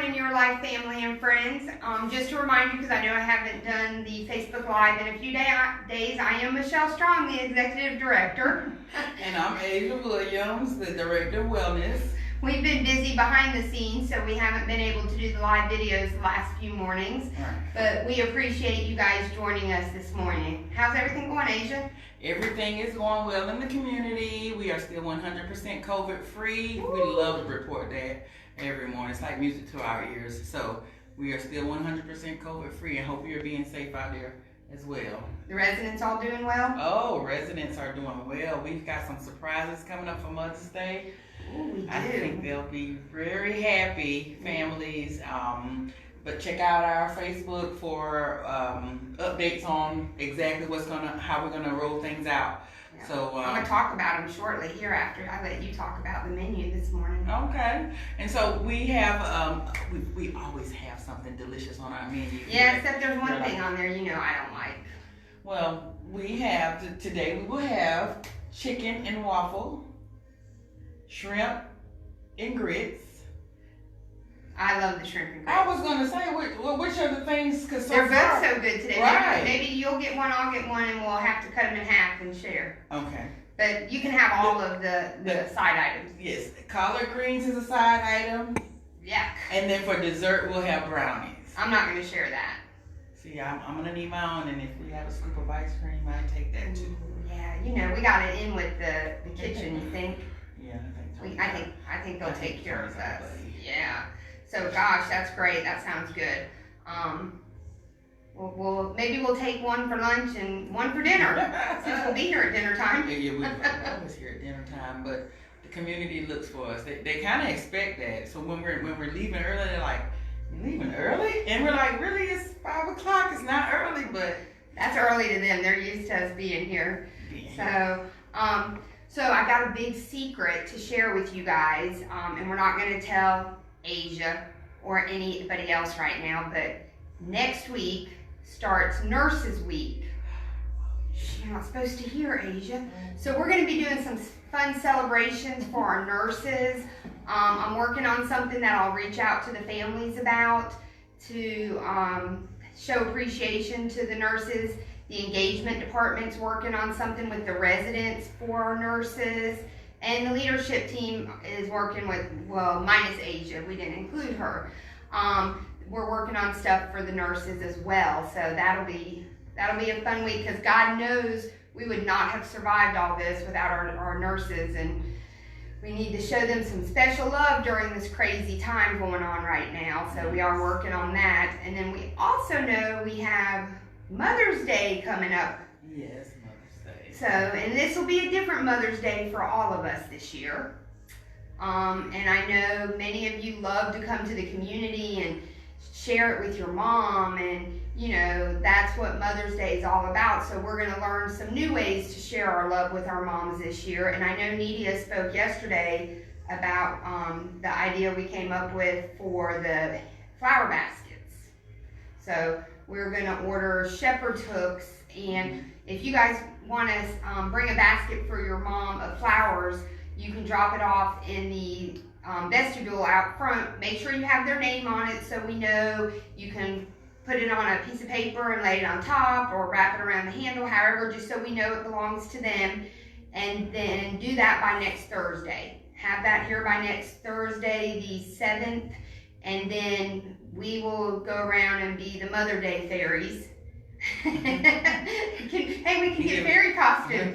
morning, Your Life family and friends. Just to remind you, because I know I haven't done the Facebook Live in a few days, I am Michelle Strong, the Executive Director. And I'm Asia Williams, the Director of Wellness. We've been busy behind the scenes, so we haven't been able to do the live videos the last few mornings. Right. But we appreciate you guys joining us this morning. How's everything going, Asia? Everything is going well in the community. We are still 100% COVID-free. We love to report that every morning. It's like music to our ears. So we are still 100% COVID-free, and hope you're being safe out there as well. The residents all doing well? Oh, residents are doing well. We've got some surprises coming up for Mother's Day. Ooh, we do. I think they'll be very happy, families. But check out our Facebook for updates on exactly how we're gonna roll things out. Yeah. So I'm gonna talk about them shortly here after I let you talk about the menu this morning. Okay. And so we have we always have something delicious on our menu. Yeah, except there's one thing on there I don't like. Well, we have today. We will have chicken and waffle, shrimp and grits. I love the shrimp and grits. I was gonna say which are the things because they're both so good today. Right. Maybe you'll get one, I'll get one, and we'll have to cut them in half and share. Okay. But you can have all of the side items. Yes, collard greens is a side item. Yeah. And then for dessert, we'll have brownies. I'm not going to share that. See, I'm going to need my own, and if we have a scoop of ice cream, I'll take that too. Yeah, we got it in with the kitchen, you think? Yeah, I think they'll take care of us. Yeah. So, gosh, that's great. That sounds good. Maybe we'll take one for lunch and one for dinner, since we'll be here at dinner time. Yeah, we're always here at dinner time, but the community looks for us. They kind of expect that. So when we're leaving early, they're like, "You leaving early?" And we're like, "Really? It's 5 o'clock. It's not early, but that's early to them. They're used to us being here." So I got a big secret to share with you guys, and we're not going to tell Asia or anybody else right now, but next week starts Nurses Week. You're not supposed to hear, Asia. So we're going to be doing some fun celebrations for our nurses. I'm working on something that I'll reach out to the families about to show appreciation to the nurses. The engagement department's working on something with the residents for our nurses. And the leadership team is working with, well, minus Asia. We didn't include her. We're working on stuff for the nurses as well. So that'll be a fun week, because God knows we would not have survived all this without our nurses. And we need to show them some special love during this crazy time going on right now. So we are working on that. And then we also know we have Mother's Day coming up. Yes, Mother's Day. So, and this will be a different Mother's Day for all of us this year. And I know many of you love to come to the community and share it with your mom, and that's what Mother's Day is all about. So we're going to learn some new ways to share our love with our moms this year. And I know Nidia spoke yesterday about the idea we came up with for the flower baskets. So we're going to order shepherd's hooks, and if you guys want to bring a basket for your mom of flowers, you can drop it off in the vestibule out front. Make sure you have their name on it so we know. You can put it on a piece of paper and lay it on top, or wrap it around the handle, however, just so we know it belongs to them. And then do that by next Thursday. Have that here by next Thursday, the 7th, and then we will go around and be the Mother Day fairies. We can get fairy costumes.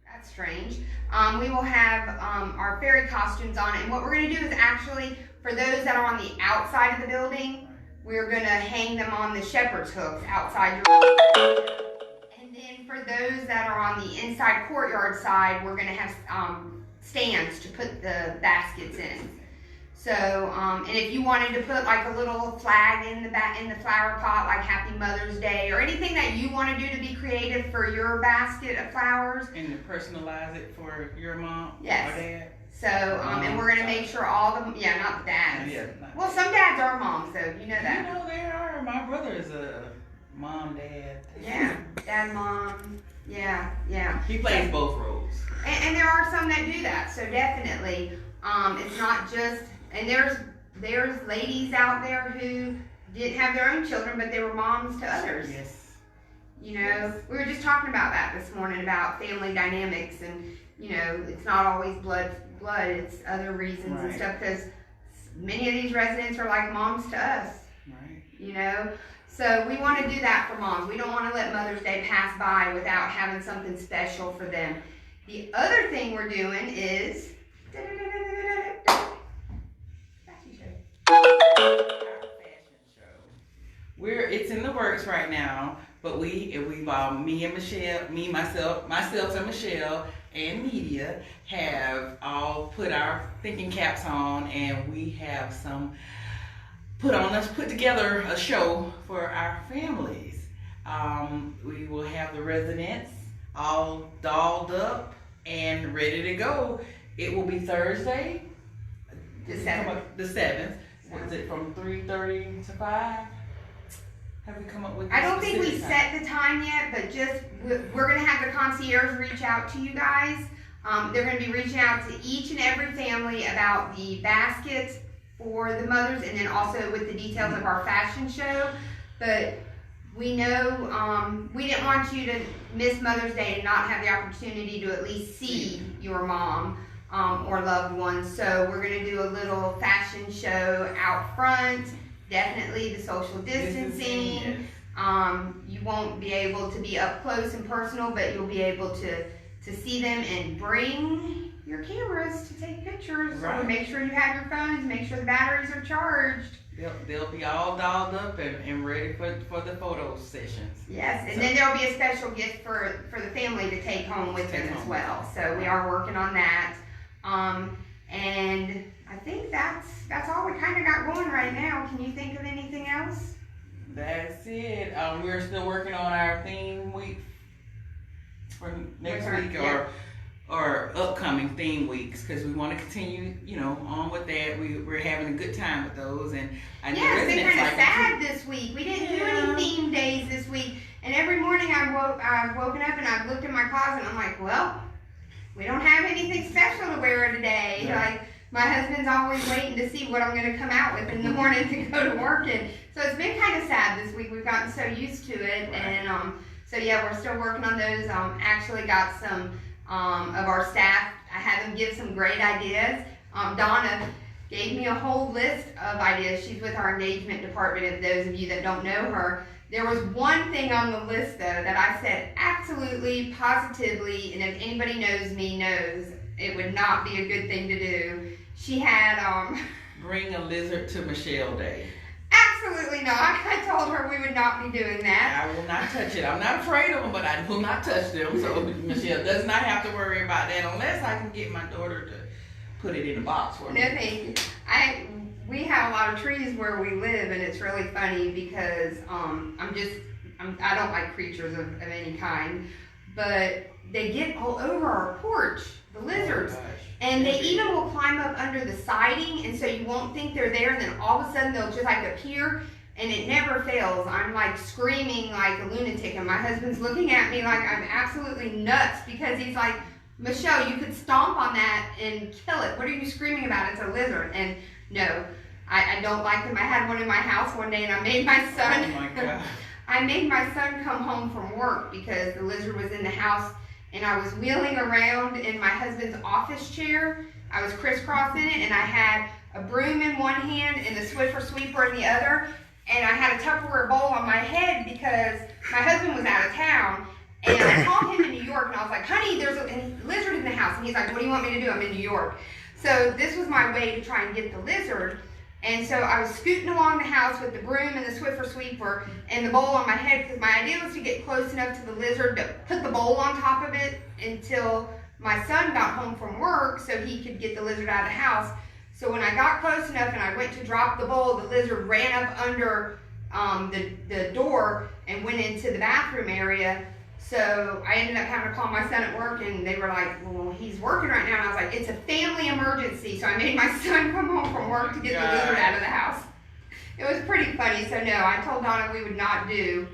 That's strange. We will have our fairy costumes on, and what we're going to do is actually, for those that are on the outside of the building, we're going to hang them on the shepherd's hooks outside your. And then for those that are on the inside courtyard side, we're going to have stands to put the baskets in. So, and if you wanted to put like a little flag in the flower pot, like Happy Mother's Day, or anything that you want to do to be creative for your basket of flowers. And to personalize it for your mom or yes. dad. So, and we're going to make sure all the, not the dads. Yeah, well, some dads are moms, though. You know that. You know they are. My brother is a mom, dad. Yeah, dad, mom. Yeah. He plays both roles. And there are some that do that. So definitely, it's not just, and there's ladies out there who didn't have their own children, but they were moms to others. Yes. You know, we were just talking about that this morning, about family dynamics, and you know, it's not always blood, it's other reasons and stuff, because many of these residents are like moms to us. Right. You know, so we want to do that for moms. We don't want to let Mother's Day pass by without having something special for them. The other thing we're doing is it's in the works right now, but me and Michelle, myself and Michelle and media have all put our thinking caps on, and we have put together a show for our families. We will have the residents all dolled up and ready to go. It will be Thursday, the 7th. Was it from 3:30 to 5? Have we come up with? I don't think we set the time yet, but we're going to have the concierge reach out to you guys. They're going to be reaching out to each and every family about the baskets for the mothers, and then also with the details of our fashion show. But we know we didn't want you to miss Mother's Day and not have the opportunity to at least see your mom or loved ones. So we're going to do a little fashion show out front. Definitely the social distancing. You won't be able to be up close and personal, but you'll be able to see them, and bring your cameras to take pictures. Right. So make sure you have your phones, make sure the batteries are charged. They'll be all dolled up and ready for the photo sessions. Yes, and then there'll be a special gift for the family to take home with them as well. So we are working on that. And I think that's all we kind of got going right now. Can you think of anything else? That's it. We're still working on our theme week for next week, or upcoming theme weeks, because we want to continue, on with that. We're having a good time with those, and I know it's been kind of like sad this week. We didn't do any theme days this week, and every morning I've woken up and I've looked in my closet and I'm like, well, we don't have anything special to wear today. Yeah. Like, my husband's always waiting to see what I'm going to come out with in the morning to go to work, and so it's been kind of sad this week. We've gotten so used to it, right. And so yeah, we're still working on those. Actually got some of our staff, I had them give some great ideas. Donna gave me a whole list of ideas. She's with our engagement department, if those of you that don't know her. There was one thing on the list, though, that I said absolutely, positively, and if anybody knows me knows, it would not be a good thing to do. She had, bring a lizard to Michelle Day. Absolutely not. I told her we would not be doing that. I will not touch it. I'm not afraid of them, but I will not touch them. So Michelle does not have to worry about that unless I can get my daughter to put it in a box for me. No, thank you. We have a lot of trees where we live, and it's really funny because I don't like creatures of any kind, but they get all over our porch, the lizards. Oh, and they even will climb up under the siding, and so you won't think they're there, and then all of a sudden they'll just like appear, and it never fails. I'm like screaming like a lunatic, and my husband's looking at me like I'm absolutely nuts, because he's like, Michelle, you could stomp on that and kill it. What are you screaming about? It's a lizard. And no, I don't like them. I had one in my house one day, and I made my son, oh my God. I made my son come home from work because the lizard was in the house. And I was wheeling around in my husband's office chair. I was crisscrossing it, and I had a broom in one hand and the Swiffer sweeper in the other. And I had a Tupperware bowl on my head because my husband was out of town. And I called him in New York, and I was like, honey, there's a lizard in the house. And he's like, what do you want me to do? I'm in New York. So this was my way to try and get the lizard. And so I was scooting along the house with the broom and the Swiffer sweeper and the bowl on my head, because my idea was to get close enough to the lizard to put the bowl on top of it until my son got home from work so he could get the lizard out of the house. So when I got close enough and I went to drop the bowl, the lizard ran up under the door and went into the bathroom area. So I ended up having to call my son at work, and they were like, well, he's working right now. And I was like, it's a family emergency. So I made my son come home from work to get the lizard out of the house. It was pretty funny. So no, I told Donna we would not do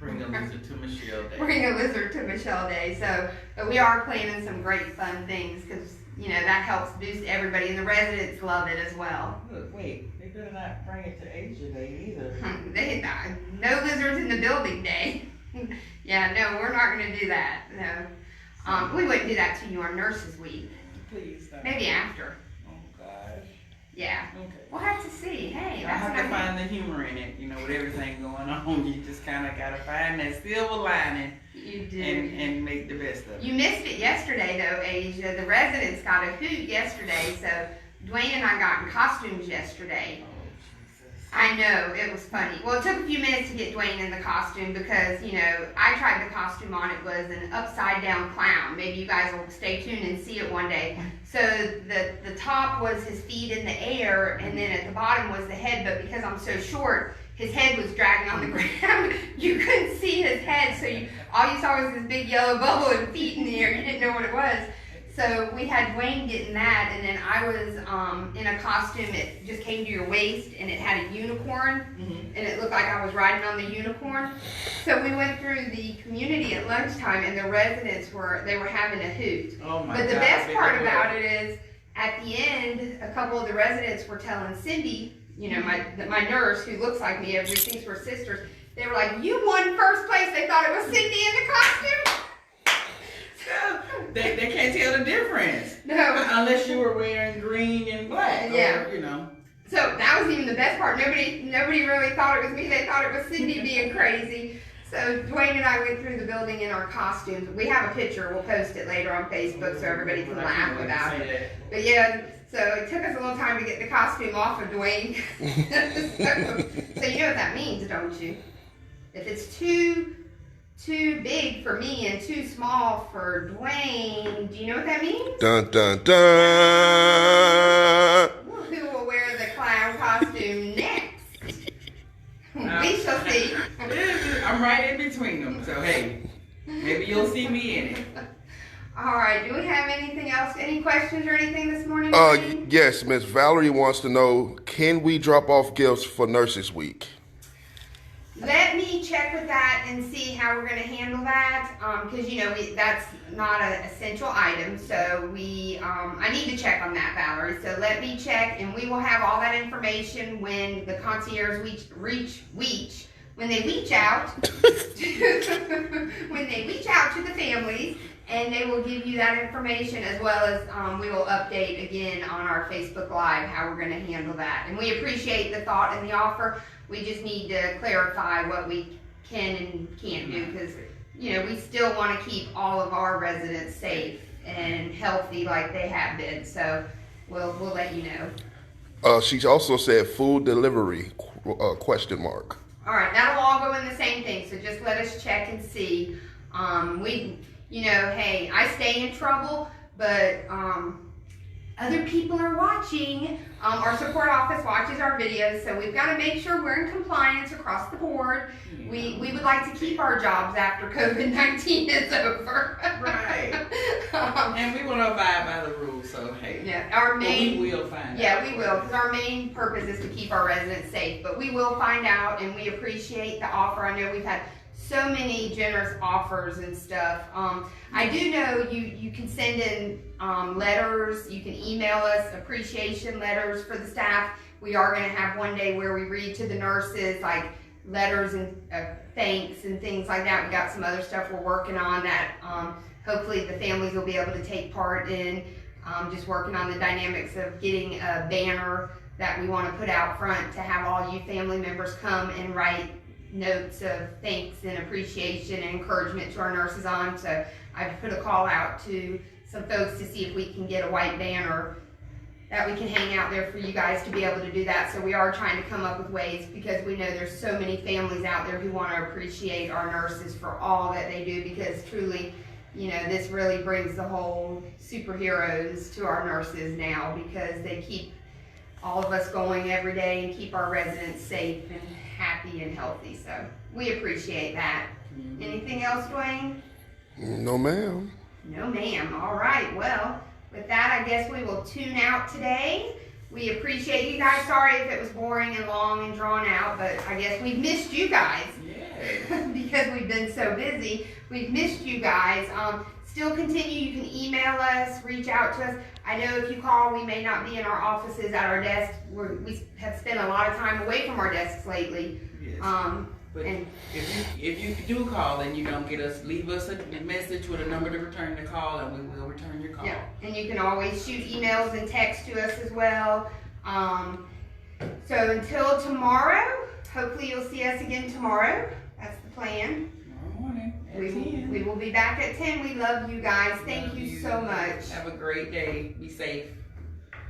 Bring a lizard to Michelle Day. Bring a lizard to Michelle Day. So, but we are planning some great fun things because, that helps boost everybody, and the residents love it as well. Look, wait, they better not bring it to Asia Day either. No lizards in the building day. Yeah, no, we're not going to do that. No, we wouldn't do that to you on Nurses Week. Please don't. Maybe after. Oh gosh. Yeah. Okay. We'll have to see. Hey, I that's have to find the humor in it. With everything going on, you just kind of gotta find that silver lining. You do. And make the best of it. You missed it yesterday, though, Asia. The residents got a hoot yesterday, so Dwayne and I got in costumes yesterday. Oh, Jesus. I know, it was funny. Well, it took a few minutes to get Dwayne in the costume because, I tried the costume on. It was an upside-down clown. Maybe you guys will stay tuned and see it one day. So the top was his feet in the air, and then at the bottom was the head, but because I'm so short, his head was dragging on the ground. You couldn't see his head, so all you saw was this big yellow bubble and feet in the air. You didn't know what it was. So we had Dwayne getting that, and then I was in a costume. It just came to your waist, and it had a unicorn, and it looked like I was riding on the unicorn. So we went through the community at lunchtime, and the residents were having a hoot. Oh my But the God, best part about it is, at the end, a couple of the residents were telling Cindy, my nurse who looks like me, everybody thinks we're sisters. They were like, "You won first place." They thought it was Cindy in the costume. They can't tell the difference. No. Unless you were wearing green and black. Yeah. Or. So that was even the best part. Nobody really thought it was me. They thought it was Cindy being crazy. So Dwayne and I went through the building in our costumes. We have a picture. We'll post it later on Facebook so everybody can laugh about it. But yeah, so it took us a little time to get the costume off of Dwayne. so you know what that means, don't you? If it's too big for me and too small for Dwayne, do you know what that means? Dun, dun, dun. Who will wear the clown costume next? We shall see. I'm right in between them, so hey, maybe you'll see me in it. All right, do we have anything else? Any questions or anything this morning? Yes, Miss Valerie wants to know, can we drop off gifts for Nurses Week? Let me check with that and see how we're going to handle that, because that's not an essential item. So I need to check on that, Valerie. So let me check, and we will have all that information when the concierge when they reach out to the families, and they will give you that information, as well as we will update again on our Facebook Live how we're going to handle that. And we appreciate the thought and the offer. We just need to clarify what we can and can't do, because we still want to keep all of our residents safe and healthy like they have been. So we'll let you know. She also said food delivery, question mark. All right, that'll all go in the same thing. So just let us check and see. Hey, I stay in trouble, but other people are watching. Our support office watches our videos, so we've got to make sure we're in compliance across the board. Yeah. We would like to keep our jobs after COVID-19 is over. Right. And we want to abide by the rules, so hey. Yeah, we will find out. Yeah, we will, because our main purpose is to keep our residents safe. But we will find out, and we appreciate the offer. I know we've had so many generous offers and stuff. I do know you can send in letters. You can email us appreciation letters for the staff. We are going to have one day where we read to the nurses, like letters and thanks and things like that. We got some other stuff we're working on that hopefully the families will be able to take part in. Just working on the dynamics of getting a banner that we want to put out front to have all you family members come and write notes of thanks and appreciation and encouragement to our nurses on. So I've put a call out to some folks to see if we can get a white banner that we can hang out there for you guys to be able to do that. So we are trying to come up with ways, because we know there's so many families out there who want to appreciate our nurses for all that they do, because truly, this really brings the whole superheroes to our nurses now, because they keep all of us going every day and keep our residents safe and happy and healthy. So we appreciate that. Mm-hmm. Anything else, Dwayne? No, ma'am. No, ma'am. All right. Well, with that, I guess we will tune out today. We appreciate you guys. Sorry if it was boring and long and drawn out, but I guess we've missed you guys. Yeah. because we've been so busy. We've missed you guys. Still continue. You can email us, reach out to us. I know if you call, we may not be in our offices at our desks. We have spent a lot of time away from our desks lately. Yes. But and if you do call and you don't get us, leave us a message with a number to return the call, and we will return your call. yeah, and you can always shoot emails and text to us as well. So until tomorrow, hopefully you'll see us again tomorrow. That's the plan. Tomorrow morning at 10. We will be back at 10. We love you guys. Thank you so much. Have a great day. Be safe.